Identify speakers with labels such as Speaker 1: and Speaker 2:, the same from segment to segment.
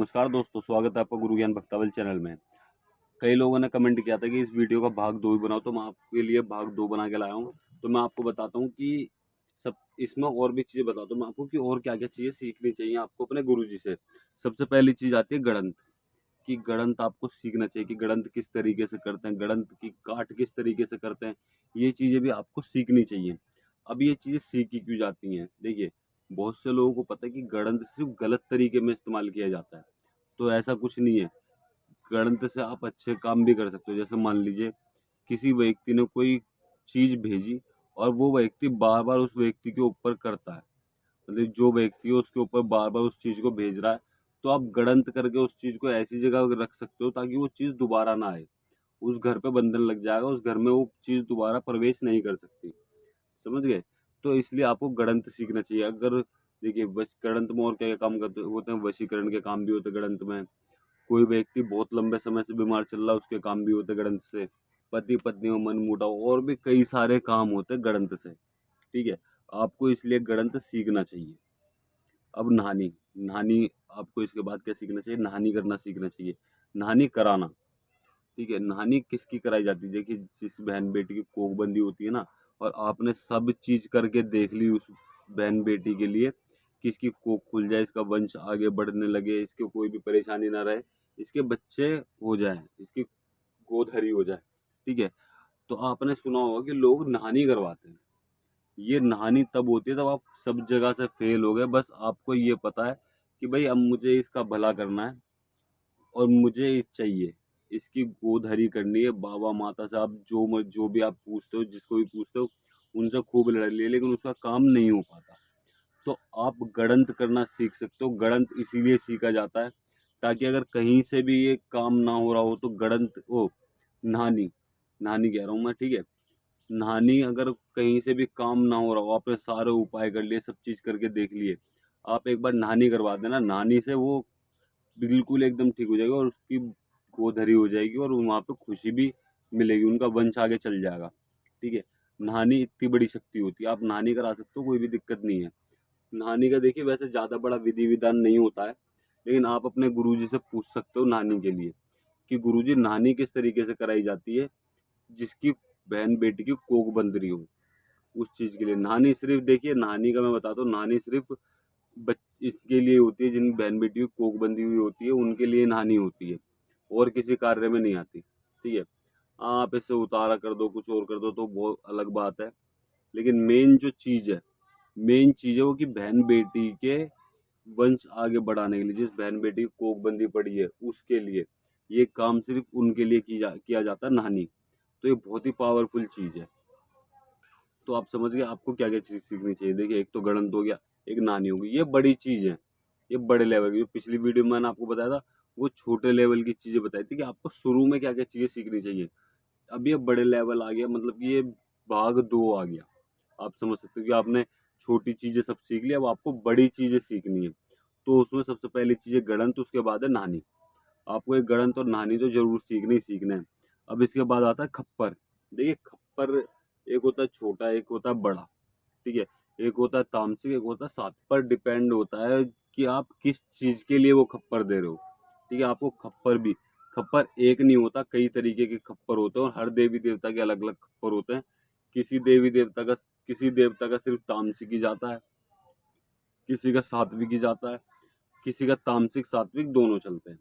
Speaker 1: नमस्कार दोस्तों, स्वागत है आपका गुरु ज्ञान भक्तावल चैनल में। कई लोगों ने कमेंट किया था कि इस वीडियो का भाग 2 ही बनाओ, तो मैं आपके लिए भाग 2 बना के लाया हूँ। तो मैं आपको बताता हूँ कि सब इसमें और भी चीज़ें बताता हूँ मैं आपको कि और क्या-क्या चीज़ें सीखनी चाहिए आपको अपने गुरुजी से। सबसे पहली चीज़ आती है गड़ंत, कि गड़ंत आपको सीखना चाहिए कि गड़ंत किस तरीके से करते हैं, गड़ंत की काट किस तरीके से करते हैं, ये चीज़ें भी आपको सीखनी चाहिए। अब ये चीज़ें सीखी क्यों जाती हैं? देखिए, बहुत से लोगों को पता है कि गड़ंत सिर्फ़ गलत तरीके में इस्तेमाल किया जाता है, तो ऐसा कुछ नहीं है। गणित से आप अच्छे काम भी कर सकते हो। जैसे मान लीजिए किसी व्यक्ति ने कोई चीज़ भेजी और वो व्यक्ति बार-बार उस व्यक्ति के ऊपर करता है। मतलब जो व्यक्ति है उसके ऊपर बार-बार उस चीज़ को भेज रहा है, तो आप गड़ंत करके उस चीज़ को ऐसी जगह रख सकते हो ताकि वो चीज़ दोबारा ना आए। उस घर पे बंधन लग जाएगा, उस घर में वो चीज़ दोबारा प्रवेश नहीं कर सकती। समझ गए? तो इसलिए आपको गड़ंत सीखना चाहिए। अगर देखिए गड़ंत में और क्या-क्या काम करते होते हैं, वशीकरण के काम भी होते हैं गड़ंत में। कोई व्यक्ति बहुत लंबे समय से बीमार चल रहा है, उसके काम भी होते हैं गड़ंत से। पति पत्नी में मनमुटाव और भी कई सारे काम होते हैं गड़ंत से। ठीक है? आपको इसलिए गड़ंत सीखना चाहिए। अब नहानी, नहानी आपको इसके बाद क्या सीखना चाहिए? नहानी करना सीखना चाहिए। नहानी कराना, ठीक है? नहानी किसकी कराई जाती है? देखिए जिस बहन-बेटी की कोख बंधी होती है ना और आपने सब चीज़ करके देख ली उस बहन-बेटी के लिए कि इसकी कोख खुल जाए, इसका वंश आगे बढ़ने लगे, इसको कोई भी परेशानी ना रहे, इसके बच्चे हो जाएँ, इसकी गोद हरी हो जाए, ठीक है? तो आपने सुना होगा कि लोग नहानी करवाते हैं। ये नहानी तब होती है जब आप सब जगह से फेल हो गए, बस आपको ये पता है कि भई अब मुझे इसका भला करना है और मुझे ये चाहिए, इसकी गोद हरी करनी है। बाबा माता से आप जो भी आप पूछते हो, जिसको भी पूछते हो, उनसे खूब लड़ लिए लेकिन उसका काम नहीं हो पाता। तो आप गड़ंत करना सीख सकते हो। गड़ंत इसीलिए सीखा जाता है ताकि अगर कहीं से भी ये काम ना हो रहा हो तो गड़ंत ओ नहानी नहानी कह रहा हूँ मैं, ठीक है? नहानी अगर कहीं से भी काम ना हो रहा हो, आपने सारे उपाय कर लिए, सब चीज़ करके देख लिए, आप एक बार नहानी करवा देना, नहानी से वो बिल्कुल एकदम ठीक हो जाएगा और उसकी गोद हरी हो जाएगी और वहाँ पे खुशी भी मिलेगी, उनका वंश आगे चल जाएगा, ठीक है? नहानी इतनी बड़ी शक्ति होती है, आप नहानी करा सकते हो, कोई भी दिक्कत नहीं है। नहानी का देखिए वैसे ज़्यादा बड़ा विधि-विधान नहीं होता है, लेकिन आप अपने गुरुजी से पूछ सकते हो नहानी के लिए, कि गुरुजी नहानी किस तरीके से कराई जाती है, जिसकी बहन-बेटी की कोख बंध रही हो, उस चीज़ के लिए। नहानी सिर्फ़ देखिए नहानी का मैं बताता हूँ, नहानी सिर्फ़ बच इसके लिए होती है जिन बहन-बेटी की कोख बंधी हुई होती है, उनके लिए नहानी होती है, और किसी कार्य में नहीं आती, ठीक है? आप इसे उतारा कर दो, कुछ और कर दो तो वो अलग बात है, लेकिन मेन चीज़ है वो कि बहन-बेटी के वंश आगे बढ़ाने के लिए, जिस बहन-बेटी की कोख बंधी पड़ी है, उसके लिए, ये काम सिर्फ़ उनके लिए किया जाता है नहानी। तो ये बहुत ही पावरफुल चीज़ है। तो आप समझ गए आपको क्या-क्या चीज़ सीखनी चाहिए। देखिए एक तो गणित हो गया, एक नानी हो गई, ये बड़ी चीज़ है, ये बड़े लेवल की। जो पिछली वीडियो में मैंने आपको बताया था, वो छोटे लेवल की चीज़ें बताई थी कि आपको शुरू में क्या-क्या चीज़ें सीखनी चाहिए। अब ये बड़े लेवल आ गया, मतलब कि ये भाग 2 आ गया। आप समझ सकते हो कि आपने छोटी चीज़ें सब सीख ली, अब आपको बड़ी चीज़ें सीखनी है। तो उसमें सबसे पहली चीज़ है गणित, उसके बाद है नहानी। आपको ये गणित और नहानी तो ज़रूर सीखना ही सीखना है। अब इसके बाद आता है खप्पर। देखिए खप्पर एक होता है छोटा, एक होता है बड़ा, ठीक है? एक होता है तामसिक, एक होता है सात्विक। पर डिपेंड होता है कि आप किस चीज़ के लिए वो खप्पर दे रहे हो, ठीक है? आपको खप्पर एक नहीं होता, कई तरीके के खप्पर होते हैं और हर देवी-देवता के अलग-अलग खप्पर होते हैं। किसी देवता का सिर्फ़ तामसिक ही जाता है, किसी का सात्विक ही जाता है, किसी का तामसिक, सात्विक दोनों चलते हैं।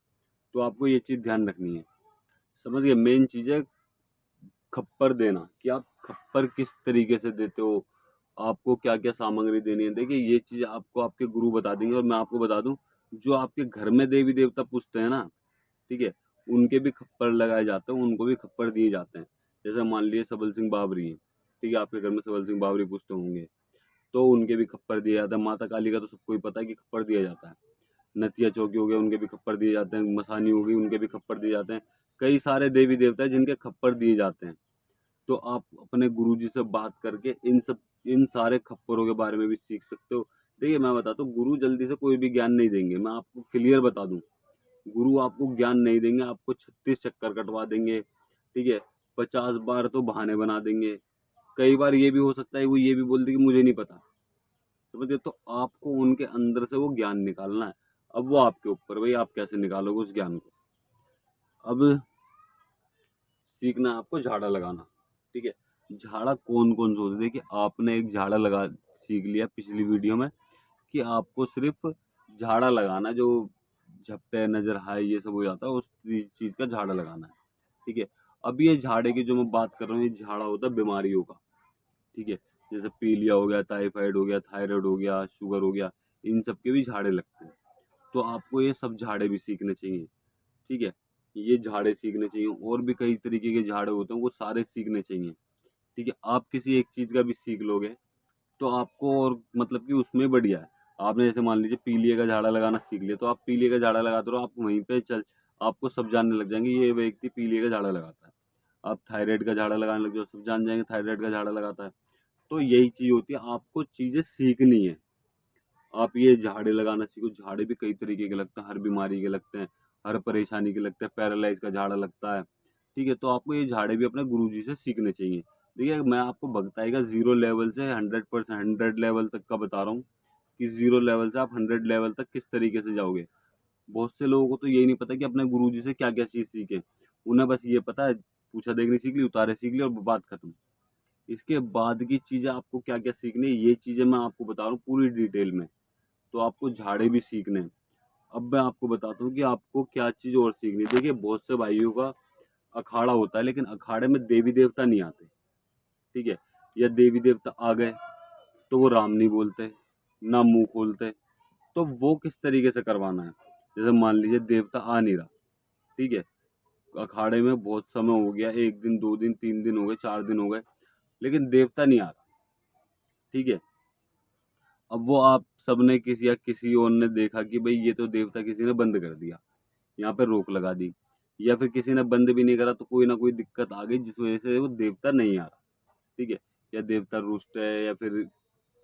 Speaker 1: तो आपको ये चीज़ ध्यान रखनी है। समझ गए? मेन चीज़ है खप्पर देना, कि आप खप्पर किस तरीके से देते हो, आपको क्या-क्या सामग्री देनी है। देखिए ये चीज़ आपको आपके गुरु बता देंगे और मैं आपको बता दूँ, जो आपके घर में देवी-देवता पूजते हैं ना, ठीक है? उनके भी खप्पर लगाए जाते हैं, उनको भी खप्पर दिए जाते हैं। जैसे मान लीजिए सबल सिंह बावरी हैं, ठीक है? आपके घर में सबल सिंह बावरी पूजते होंगे, तो उनके भी खप्पर दिए जाते हैं। माता काली का तो सबको ही पता है कि खप्पर दिया जाता है। नतिया चौकी हो गया, उनके भी खप्पर दिए जाते हैं। मसानी हो गई, उनके भी खप्पर दिए जाते हैं। कई सारे देवी-देवता हैं जिनके खप्पर दिए जाते हैं। तो आप अपने गुरुजी से बात करके इन सारे खप्परों के बारे में भी सीख सकते हो। देखिए मैं बताता हूँ, गुरु जल्दी से कोई भी ज्ञान नहीं देंगे, मैं आपको क्लियर बता दूँ। गुरु आपको ज्ञान नहीं देंगे, आपको 36 चक्कर कटवा देंगे, ठीक है? 50 बार तो बहाने बना देंगे। कई बार ये भी हो सकता है वो ये भी बोल दे कि मुझे नहीं पता। समझ गए? तो आपको उनके अंदर से वो ज्ञान निकालना है। अब वो आपके ऊपर, भाई आप कैसे निकालोगे उस ज्ञान को। अब सीखना है आपको झाड़ा लगाना, ठीक है। झाड़ा कौन कौन से होते हैं, देखिए आपने एक झाड़ा लगा सीख लिया पिछली वीडियो में कि आपको सिर्फ झाड़ा लगाना, जो झपटे नजर हाय ये सब हो जाता है उस चीज का झाड़ा लगाना है, ठीक है। अब ये झाड़े की जो मैं बात कर रहा हूँ, ये झाड़ा होता है बीमारियों का, ठीक है। जैसे पीलिया हो गया, टाइफाइड हो गया, थायराइड हो गया, शुगर हो गया, इन सब के भी झाड़े लगते हैं। तो आपको ये सब झाड़े भी सीखने चाहिए, ठीक है। ये झाड़े सीखने चाहिए, और भी कई तरीके के झाड़े होते हैं, वो सारे सीखने चाहिए, ठीक है। आप किसी एक चीज का भी सीख लोगे तो आपको, और मतलब कि उसमें बढ़िया है। आपने जैसे मान लीजिए पीलिए का झाड़ा लगाना सीख लिया, तो आप पीलिए का झाड़ा लगाते रहो, आप वहीं पे चल, आपको सब जानने लग जाएंगे ये व्यक्ति पीलिए का झाड़ा लगाता है। आप थायराइड का झाड़ा लगाने लग जाओ, सब जान जाएंगे थायराइड का झाड़ा लगाता है। तो यही चीज होती है, आपको चीजें सीखनी है। आप ये झाड़े लगाना सीखो। झाड़े भी कई तरीके के लगते हैं, हर बीमारी के लगते हैं, हर परेशानी के लगते हैं। पैरालाइज का झाड़ा लगता है, ठीक है। तो आपको ये झाड़े भी अपने गुरुजी से सीखने चाहिए। देखिए मैं आपको बताएगा 0 लेवल से 100%, 100 लेवल तक का बता रहा हूँ कि 0 लेवल से आप 100 लेवल तक किस तरीके से जाओगे। बहुत से लोगों को तो यही नहीं पता कि अपने गुरुजी से क्या क्या चीज़ सीखे। उन्हें बस ये पता है, पूछा देखनी सीख ली, उतारे सीख ली और बात खत्म। इसके बाद की चीज़ें आपको क्या क्या सीखनी है, ये चीज़ें मैं आपको बता रहा हूँ पूरी डिटेल में। तो आपको झाड़े भी सीखने हैं। अब मैं आपको बताता हूँ कि आपको क्या चीज़ और सीखनी है। देखिए बहुत से भाइयों का अखाड़ा होता है, लेकिन अखाड़े में देवी देवता नहीं आते, ठीक है। या देवी देवता आ गए तो वो राम नहीं बोलते, ना मुंह खोलते। तो वो किस तरीके से करवाना है। जैसे मान लीजिए देवता आ नहीं रहा, ठीक है। अखाड़े में बहुत समय हो गया, 1 दिन 2 दिन 3 दिन हो गए, 4 दिन हो गए, लेकिन देवता नहीं आ रहा, ठीक है। अब वो आप सबने किसी या किसी और ने देखा कि भाई ये तो देवता किसी ने बंद कर दिया, यहाँ पे रोक लगा दी, या फिर किसी ने बंद भी नहीं करा तो कोई ना कोई दिक्कत आ गई जिस वजह से वो देवता नहीं आ रहा, ठीक है। या देवता रुष्ट है, या फिर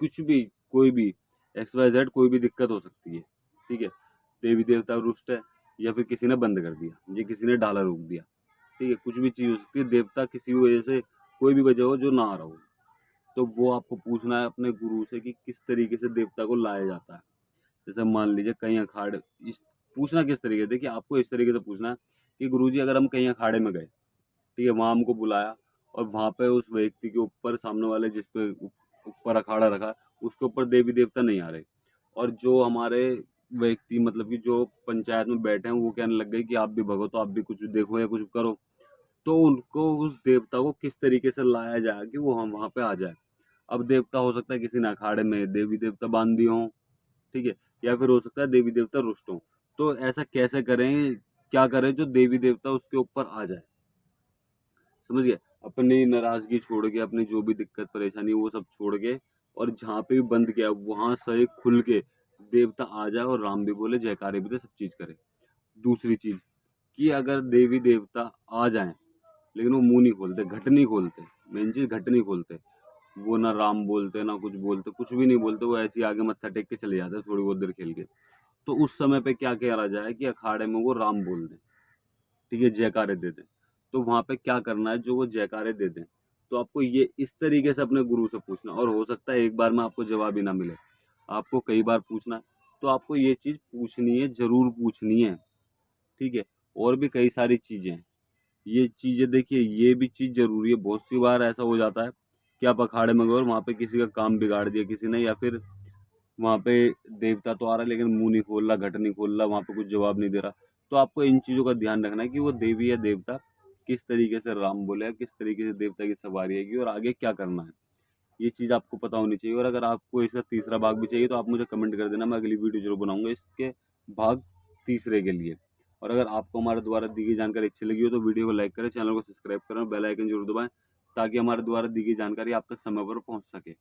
Speaker 1: कुछ भी, कोई भी XYZ कोई भी दिक्कत हो सकती है, ठीक है। देवी देवता रुष्ट है, या फिर किसी ने बंद कर दिया, या किसी ने डाला रोक दिया, ठीक है। कुछ भी चीज़ हो सकती है, देवता किसी भी वजह से, कोई भी वजह हो जो ना आ रहा हो, तो वो आपको पूछना है अपने गुरु से कि किस तरीके से देवता को लाया जाता है। जैसे मान लीजिए कहीं अखाड़े, इस पूछना किस तरीके से, देखिए आपको इस तरीके से पूछना है कि गुरुजी अगर हम कहीं अखाड़े में गए, ठीक है, वहाँ हमको बुलाया और वहाँ पे उस व्यक्ति के ऊपर, सामने वाले जिस पे ऊपर अखाड़ा रखा, उसके ऊपर देवी देवता नहीं आ रहे, और जो हमारे व्यक्ति मतलब कि जो पंचायत में बैठे हैं वो कहने लग गए कि आप भी भगो, तो आप भी कुछ देखो या कुछ करो, तो उनको उस देवता को किस तरीके से लाया जाए कि वो हम वहाँ पे आ जाए। अब देवता हो सकता है किसी ने अखाड़े में देवी देवता बांध दिए हों, ठीक है, या फिर हो सकता है देवी देवता रुष्ट हों। तो ऐसा कैसे करें, क्या करें जो देवी देवता उसके ऊपर आ जाए, समझ गए। अपनी नाराजगी छोड़ के, अपनी जो भी दिक्कत परेशानी वो सब छोड़ के, और जहाँ पे भी बंद किया वहां से खुल के देवता आ जाए और राम भी बोले, जयकारे भी दे, सब चीज करे। दूसरी चीज कि अगर देवी देवता आ जाए लेकिन वो मुंह नहीं खोलते, घट नहीं खोलते, मेन चीज घट नहीं खोलते, वो ना राम बोलते ना कुछ बोलते, कुछ भी नहीं बोलते, वो ऐसे ही आगे मत्था टेक के चले जाते हैं थोड़ी बहुत देर खेल के। तो उस समय पे क्या करा जाए कि अखाड़े में वो राम बोल दें, ठीक है, जयकारे दे दें। तो वहाँ पे क्या करना है, जो वो जयकारे दे दें, तो आपको ये इस तरीके से अपने गुरु से पूछना, और हो सकता है एक बार में आपको जवाब ही ना मिले, आपको कई बार पूछना है। तो आपको ये चीज़ पूछनी है, जरूर पूछनी है, ठीक है। और भी कई सारी चीज़ें हैं, ये चीज़ें देखिए, ये भी चीज़ जरूरी है। बहुत सी बार ऐसा हो जाता है कि आप अखाड़े में गए और वहाँ पे किसी का काम बिगाड़ दिया किसी ने, या फिर वहाँ पे देवता तो आ रहा है लेकिन मुंह नहीं खोल रहा, घट नहीं खोल रहा, वहाँ पे कुछ जवाब नहीं दे रहा। तो आपको इन चीज़ों का ध्यान रखना है कि वो देवी या देवता किस तरीके से राम बोले, किस तरीके से देवता की सवारी है और आगे क्या करना है, ये चीज़ आपको पता होनी चाहिए। और अगर आपको इसका तीसरा भाग भी चाहिए तो आप मुझे कमेंट कर देना, मैं अगली वीडियो जरूर बनाऊंगा इसके भाग तीसरे के लिए। और अगर आपको हमारे द्वारा दी गई जानकारी अच्छी लगी हो तो वीडियो को लाइक करें, चैनल को सब्सक्राइब करें और बेल आइकन जरूर दबाएं, ताकि हमारे द्वारा दी गई जानकारी आप तक समय पर पहुंच सके।